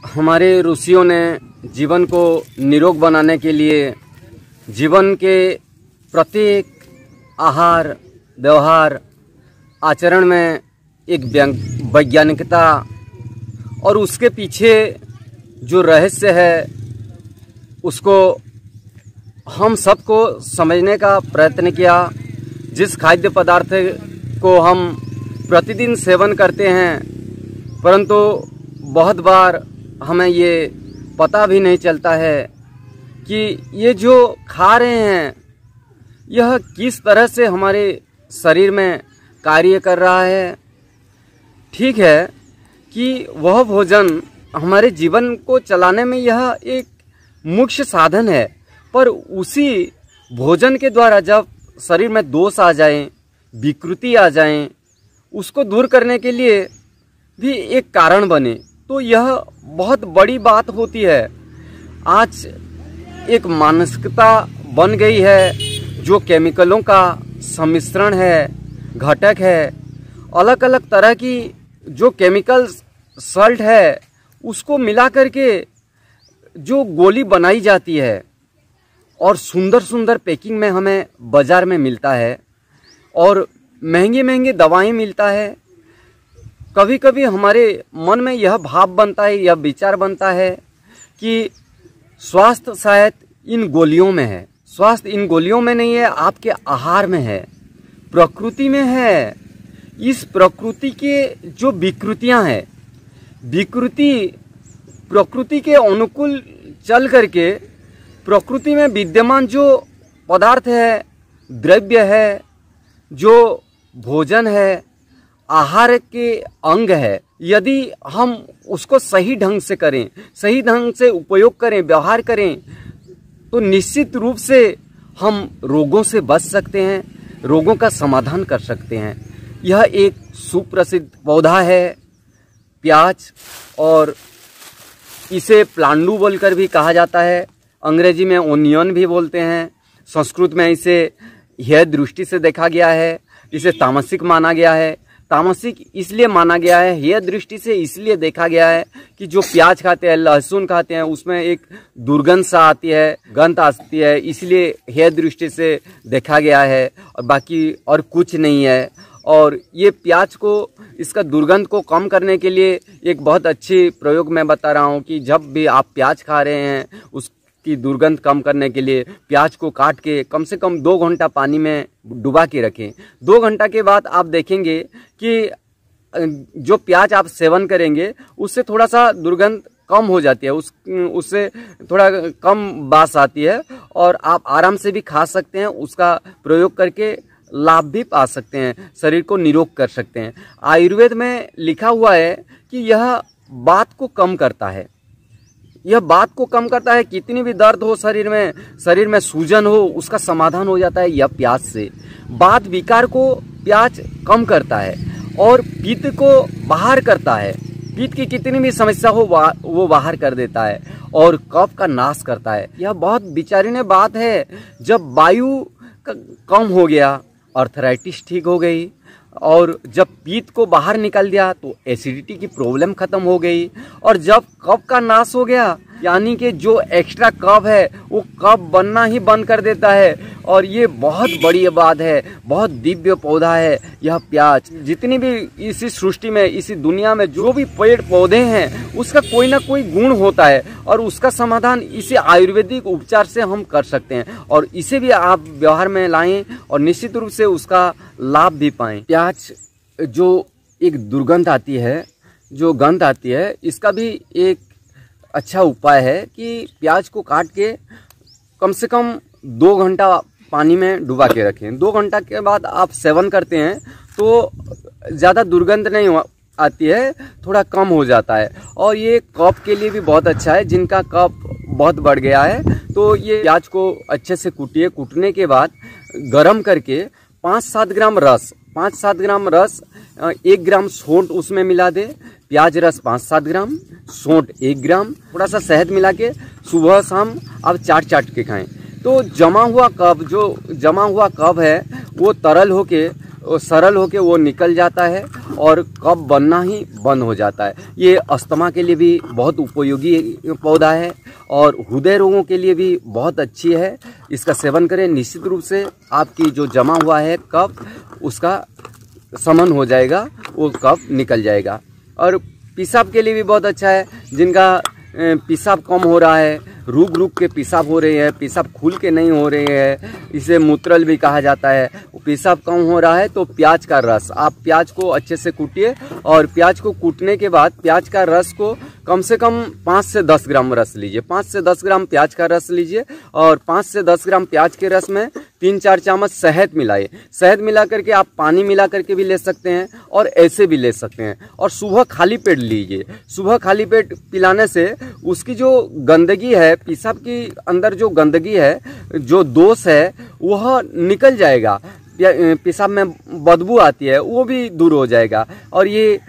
हमारे ऋषियों ने जीवन को निरोग बनाने के लिए जीवन के प्रत्येक आहार, व्यवहार, आचरण में एक वैज्ञानिकता और उसके पीछे जो रहस्य है उसको हम सबको समझने का प्रयत्न किया। जिस खाद्य पदार्थ को हम प्रतिदिन सेवन करते हैं, परंतु बहुत बार हमें ये पता भी नहीं चलता है कि ये जो खा रहे हैं यह किस तरह से हमारे शरीर में कार्य कर रहा है। ठीक है कि वह भोजन हमारे जीवन को चलाने में यह एक मुख्य साधन है, पर उसी भोजन के द्वारा जब शरीर में दोष आ जाए, विकृति आ जाए, उसको दूर करने के लिए भी एक कारण बने, तो यह बहुत बड़ी बात होती है। आज एक मानसिकता बन गई है जो केमिकलों का सम्मिश्रण है, घटक है, अलग अलग तरह की जो केमिकल सल्ट है उसको मिला करके जो गोली बनाई जाती है और सुंदर सुंदर पैकिंग में हमें बाज़ार में मिलता है और महंगे महंगे दवाएं मिलता है। कभी कभी हमारे मन में यह भाव बनता है, यह विचार बनता है कि स्वास्थ्य शायद इन गोलियों में है। स्वास्थ्य इन गोलियों में नहीं है, आपके आहार में है, प्रकृति में है। इस प्रकृति के जो विकृतियां हैं, विकृति प्रकृति के अनुकूल चल करके प्रकृति में विद्यमान जो पदार्थ है, द्रव्य है, जो भोजन है, आहार के अंग है, यदि हम उसको सही ढंग से करें, सही ढंग से उपयोग करें, व्यवहार करें, तो निश्चित रूप से हम रोगों से बच सकते हैं, रोगों का समाधान कर सकते हैं। यह एक सुप्रसिद्ध पौधा है प्याज, और इसे प्लांडू बोलकर भी कहा जाता है। अंग्रेजी में ओनियन भी बोलते हैं। संस्कृत में इसे हेय दृष्टि से देखा गया है, इसे तामसिक माना गया है। तामसिक इसलिए माना गया है, हेय दृष्टि से इसलिए देखा गया है कि जो प्याज खाते हैं, लहसुन खाते हैं, उसमें एक दुर्गंध सा आती है, गंध आती है, इसलिए हेय दृष्टि से देखा गया है, और बाकी और कुछ नहीं है। और ये प्याज को, इसका दुर्गंध को कम करने के लिए एक बहुत अच्छी प्रयोग मैं बता रहा हूँ कि जब भी आप प्याज खा रहे हैं, उसकी दुर्गंध कम करने के लिए प्याज को काट के कम से कम 2 घंटा पानी में डुबा के रखें। 2 घंटा के बाद आप देखेंगे कि जो प्याज आप सेवन करेंगे उससे थोड़ा सा दुर्गंध कम हो जाती है, उससे थोड़ा कम बास आती है और आप आराम से भी खा सकते हैं। उसका प्रयोग करके लाभ भी पा सकते हैं, शरीर को निरोग कर सकते हैं। आयुर्वेद में लिखा हुआ है कि यह बात को कम करता है, यह बात को कम करता है। कितनी भी दर्द हो शरीर में सूजन हो, उसका समाधान हो जाता है यह प्याज से। बात विकार को प्याज कम करता है और पित्त को बाहर करता है। पित्त की कितनी भी समस्या हो वो बाहर कर देता है और कफ का नाश करता है। यह बहुत विचारणीय बात है। जब वायु कम हो गया, अर्थराइटिस ठीक हो गई, और जब पित्त को बाहर निकाल दिया तो एसिडिटी की प्रॉब्लम खत्म हो गई, और जब कफ का नाश हो गया यानी कि जो एक्स्ट्रा कफ है वो कफ बनना ही बंद कर देता है। और ये बहुत बड़ी बात है, बहुत दिव्य पौधा है यह प्याज। जितनी भी इसी सृष्टि में, इसी दुनिया में जो भी पेड़ पौधे हैं उसका कोई ना कोई गुण होता है और उसका समाधान इसी आयुर्वेदिक उपचार से हम कर सकते हैं। और इसे भी आप व्यवहार में लाएं और निश्चित रूप से उसका लाभ भी पाएं। प्याज जो एक दुर्गंध आती है, जो गंध आती है, इसका भी एक अच्छा उपाय है कि प्याज को काट के कम से कम 2 घंटा पानी में डुबा के रखें। 2 घंटा के बाद आप सेवन करते हैं तो ज़्यादा दुर्गंध नहीं आती है, थोड़ा कम हो जाता है। और ये कफ के लिए भी बहुत अच्छा है। जिनका कफ बहुत बढ़ गया है तो ये प्याज को अच्छे से कूटिए। कूटने के बाद गरम करके 5-7 ग्राम रस, 5-7 ग्राम रस, 1 ग्राम सौंठ उसमें मिला दे। प्याज रस 5-7 ग्राम, सौंठ 1 ग्राम, थोड़ा सा शहद मिला के सुबह शाम आप चाट के खाएं। तो जमा हुआ कफ, जो जमा हुआ कफ है वो तरल होके सरल होके वो निकल जाता है और कफ बनना ही बंद हो जाता है। ये अस्थमा के लिए भी बहुत उपयोगी पौधा है और हृदय रोगों के लिए भी बहुत अच्छी है। इसका सेवन करें, निश्चित रूप से आपकी जो जमा हुआ है कफ उसका शमन हो जाएगा, वो कफ निकल जाएगा। और पेशाब के लिए भी बहुत अच्छा है। जिनका पेशाब कम हो रहा है, रुक रुक के पेशाब हो रहे हैं, पेशाब खुल के नहीं हो रहे हैं, इसे मूत्रल भी कहा जाता है, पेशाब कम हो रहा है तो प्याज का रस, आप प्याज को अच्छे से कूटिए और प्याज को कूटने के बाद प्याज का रस को कम से कम 5 से 10 ग्राम रस लीजिए। 5 से 10 ग्राम प्याज का रस लीजिए और 5 से 10 ग्राम प्याज के रस में 3-4 चम्मच शहद मिलाइए। शहद मिला करके आप पानी मिला करके भी ले सकते हैं और ऐसे भी ले सकते हैं। और सुबह खाली पेट लीजिए। सुबह खाली पेट पिलाने से उसकी जो गंदगी है, पेशाब के अंदर जो गंदगी है, जो दोष है, वह निकल जाएगा। पेशाब में बदबू आती है वो भी दूर हो जाएगा। और ये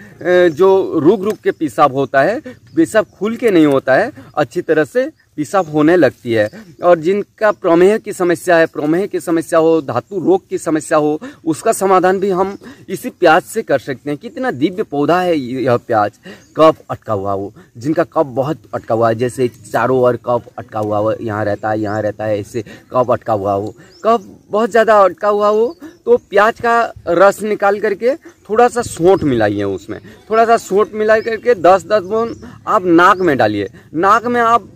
जो रुक रुक के पेशाब होता है, पेशाब खुल के नहीं होता है, अच्छी तरह से पेशाब होने लगती है। और जिनका प्रमेह की समस्या है, प्रमेह की समस्या हो, धातु रोग की समस्या हो, उसका समाधान भी हम इसी प्याज से कर सकते हैं। कितना दिव्य पौधा है यह प्याज। कफ अटका हुआ हो, जिनका कफ बहुत अटका हुआ है, जैसे चारों ओर कफ अटका हुआ हो, यहाँ रहता है, यहाँ रहता है, ऐसे कफ अटका हुआ हो, कफ बहुत ज़्यादा अटका हुआ हो, तो प्याज का रस निकाल करके थोड़ा सा सौंठ मिलाइए। उसमें थोड़ा सा सौंठ मिला करके 10-10 बूंद आप नाक में डालिए। नाक में आप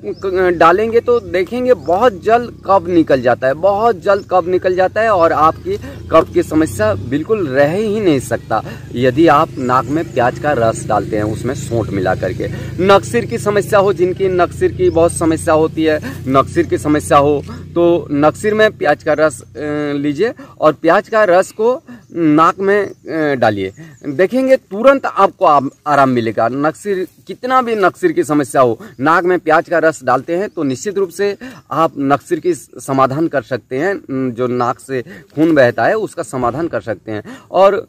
डालेंगे तो देखेंगे बहुत जल्द कफ निकल जाता है, बहुत जल्द कफ निकल जाता है और आपकी कफ की समस्या बिल्कुल रह ही नहीं सकता यदि आप नाक में प्याज का रस डालते हैं, उसमें सौंठ मिला करके। नक्सिर की समस्या हो, जिनकी नक्सिर की बहुत समस्या होती है, नक्सिर की समस्या हो तो नक्सिर में प्याज का रस लीजिए और प्याज का रस को नाक में डालिए। देखेंगे तुरंत आपको आराम मिलेगा। नक्सिर, कितना भी नक्सिर की समस्या हो, नाक में प्याज का रस डालते हैं तो निश्चित रूप से आप नक्सिर की समाधान कर सकते हैं। जो नाक से खून बहता है उसका समाधान कर सकते हैं। और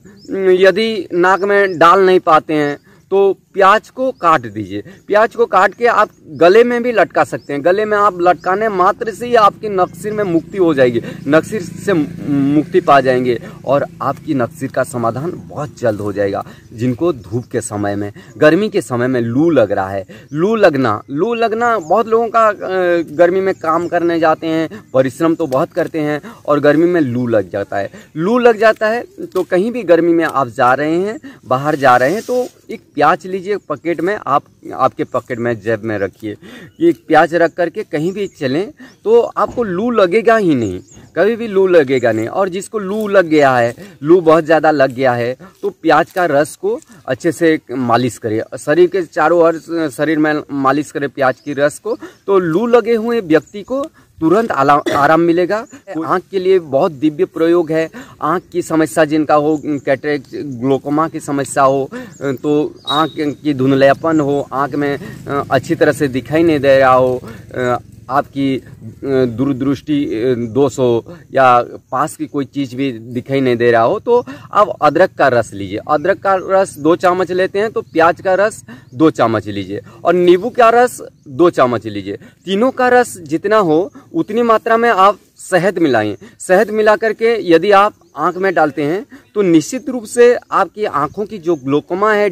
यदि नाक में डाल नहीं पाते हैं तो प्याज को काट दीजिए। प्याज को काट के आप गले में भी लटका सकते हैं। गले में आप लटकाने मात्र से ही आपकी नक्सिर में मुक्ति हो जाएगी, नक्सिर से मुक्ति पा जाएंगे और आपकी नक्सिर का समाधान बहुत जल्द हो जाएगा। जिनको धूप के समय में, गर्मी के समय में लू लग रहा है, लू लगना बहुत लोगों का, गर्मी में काम करने जाते हैं, परिश्रम तो बहुत करते हैं और गर्मी में लू लग जाता है। लू लग जाता है तो कहीं भी गर्मी में आप जा रहे हैं, बाहर जा रहे हैं तो एक प्याज लीजिए पॉकेट में, आपके पॉकेट में, जेब में रखिए। ये प्याज रख करके कहीं भी चलें तो आपको लू लगेगा ही नहीं, कभी भी लू लगेगा नहीं। और जिसको लू लग गया है, लू बहुत ज़्यादा लग गया है, तो प्याज का रस को अच्छे से मालिश करिए, शरीर के चारों ओर शरीर में मालिश करें प्याज की रस को, तो लू लगे हुए व्यक्ति को तुरंत आराम मिलेगा। आँख के लिए बहुत दिव्य प्रयोग है। आँख की समस्या जिनका हो, कैटरेक्ट, ग्लोकोमा की समस्या हो, तो आँख की धुंधलापन हो, आँख में अच्छी तरह से दिखाई नहीं दे रहा हो, आपकी दूरदृष्टि दोष हो या पास की कोई चीज़ भी दिखाई नहीं दे रहा हो, तो आप अदरक का रस लीजिए। अदरक का रस 2 चम्मच लेते हैं तो प्याज का रस 2 चम्मच लीजिए और नींबू का रस 2 चम्मच लीजिए। तीनों का रस जितना हो उतनी मात्रा में आप शहद मिलाएं। शहद मिला करके यदि आप आँख में डालते हैं तो निश्चित रूप से आपकी आँखों की जो ग्लोकोमा है,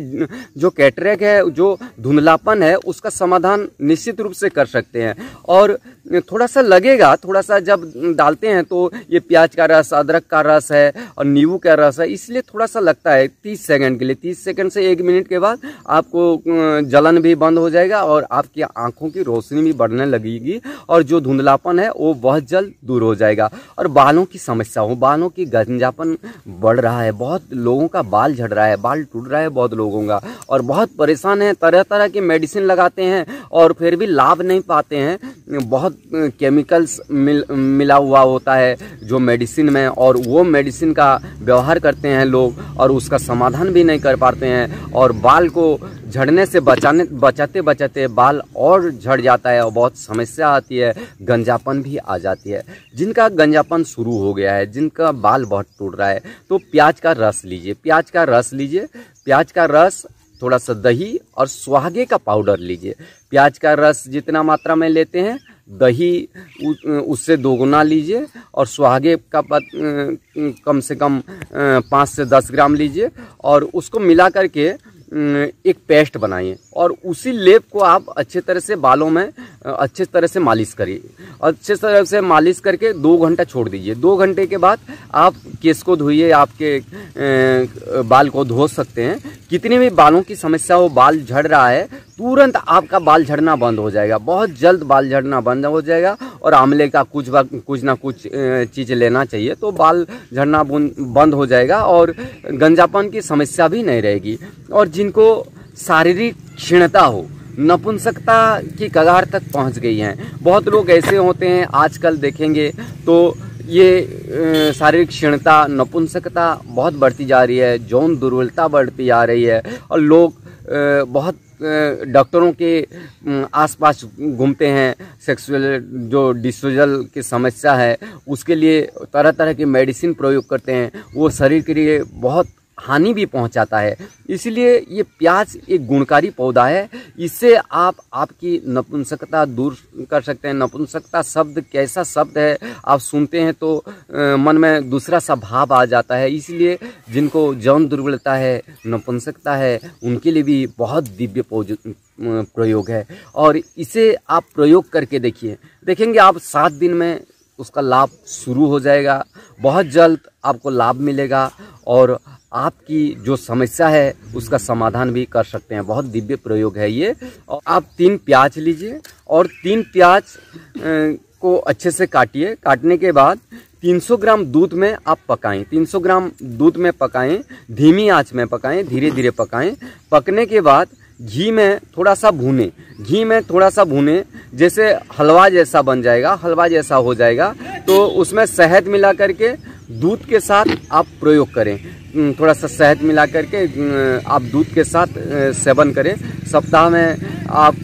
जो कैटरेक्ट है, जो धुंधलापन है, उसका समाधान निश्चित रूप से कर सकते हैं। और थोड़ा सा लगेगा, थोड़ा सा जब डालते हैं तो ये प्याज का रस, अदरक का रस है और नींबू का रस है, इसलिए थोड़ा सा लगता है 30 सेकंड के लिए। 30 सेकंड से 1 मिनट के बाद आपको जलन भी बंद हो जाएगा और आपकी आँखों की रोशनी भी बढ़ने लगेगी और जो धुंधलापन है वो बहुत जल्द दूर हो जाएगा। और बालों की समस्या हो, बालों की गंजापन बढ़ रहा है, बहुत लोगों का बाल झड़ रहा है, बाल टूट रहा है बहुत लोगों का और बहुत परेशान है, तरह तरह की मेडिसिन लगाते हैं और फिर भी लाभ नहीं पाते हैं। बहुत केमिकल्स मिला हुआ होता है जो मेडिसिन में, और वो मेडिसिन का व्यवहार करते हैं लोग और उसका समाधान भी नहीं कर पाते हैं और बाल को झड़ने से बचाते बचाते बाल और झड़ जाता है और बहुत समस्या आती है, गंजापन भी आ जाती है। जिनका गंजापन शुरू हो गया है, जिनका बाल बहुत टूट रहा है, तो प्याज का रस लीजिए। प्याज का रस लीजिए, प्याज का रस, थोड़ा सा दही और सुहागे का पाउडर लीजिए। प्याज का रस जितना मात्रा में लेते हैं दही उससे 2 गुना लीजिए और सुहागे का कम से कम 5 से 10 ग्राम लीजिए और उसको मिला करके एक पेस्ट बनाइए और उसी लेप को आप अच्छे तरह से बालों में अच्छे तरह से मालिश करिए। अच्छे तरह से मालिश करके 2 घंटा छोड़ दीजिए। 2 घंटे के बाद आप केस को धोइए, आपके बाल को धो सकते हैं। कितनी भी बालों की समस्या हो, बाल झड़ रहा है, तुरंत आपका बाल झड़ना बंद हो जाएगा, बहुत जल्द बाल झड़ना बंद हो जाएगा। और आंवले का कुछ ना कुछ चीज़ लेना चाहिए तो बाल झड़ना बंद हो जाएगा और गंजापन की समस्या भी नहीं रहेगी। और जिनको शारीरिक क्षीणता हो, नपुंसकता की कगार तक पहुंच गई हैं, बहुत लोग ऐसे होते हैं आजकल देखेंगे तो ये शारीरिक क्षीणता, नपुंसकता बहुत बढ़ती जा रही है, यौन दुर्बलता बढ़ती जा रही है और लोग बहुत डॉक्टरों के आसपास घूमते हैं। सेक्सुअल जो डिसोजल की समस्या है उसके लिए तरह तरह की मेडिसिन प्रयोग करते हैं, वो शरीर के लिए बहुत हानि भी पहुंचाता है। इसलिए ये प्याज एक गुणकारी पौधा है, इससे आप आपकी नपुंसकता दूर कर सकते हैं। नपुंसकता शब्द कैसा शब्द है, आप सुनते हैं तो मन में दूसरा सा भाव आ जाता है। इसलिए जिनको यौन दुर्बलता है, नपुंसकता है, उनके लिए भी बहुत दिव्य प्रयोग है और इसे आप प्रयोग करके देखिए, देखेंगे आप 7 दिन में उसका लाभ शुरू हो जाएगा। बहुत जल्द आपको लाभ मिलेगा और आपकी जो समस्या है उसका समाधान भी कर सकते हैं। बहुत दिव्य प्रयोग है ये। और आप 3 प्याज लीजिए और 3 प्याज को अच्छे से काटिए। काटने के बाद 300 ग्राम दूध में आप पकाएं। 300 ग्राम दूध में पकाएं, धीमी आंच में पकाएं, धीरे धीरे पकाएं। पकने के बाद घी में थोड़ा सा भूनें। घी में थोड़ा सा भूनें, जैसे हलवा जैसा बन जाएगा, हलवा जैसा हो जाएगा तो उसमें शहद मिला करके दूध के साथ आप प्रयोग करें। थोड़ा सा शहद मिला करके आप दूध के साथ सेवन करें। सप्ताह में आप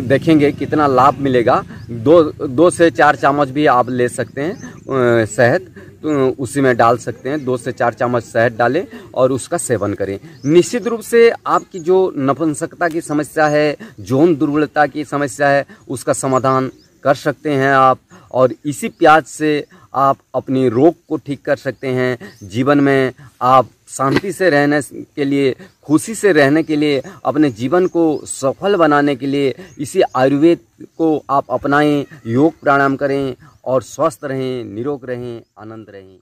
देखेंगे कितना लाभ मिलेगा। 2 से 4 चम्मच भी आप ले सकते हैं शहद, तो उसी में डाल सकते हैं। 2 से 4 चम्मच शहद डालें और उसका सेवन करें। निश्चित रूप से आपकी जो नपुंसकता की समस्या है, यौन दुर्बलता की समस्या है, उसका समाधान कर सकते हैं आप। और इसी प्याज से आप अपनी रोग को ठीक कर सकते हैं। जीवन में आप शांति से रहने के लिए, खुशी से रहने के लिए, अपने जीवन को सफल बनाने के लिए इसी आयुर्वेद को आप अपनाएं, योग प्राणायाम करें और स्वस्थ रहें, निरोग रहें, आनंद रहें।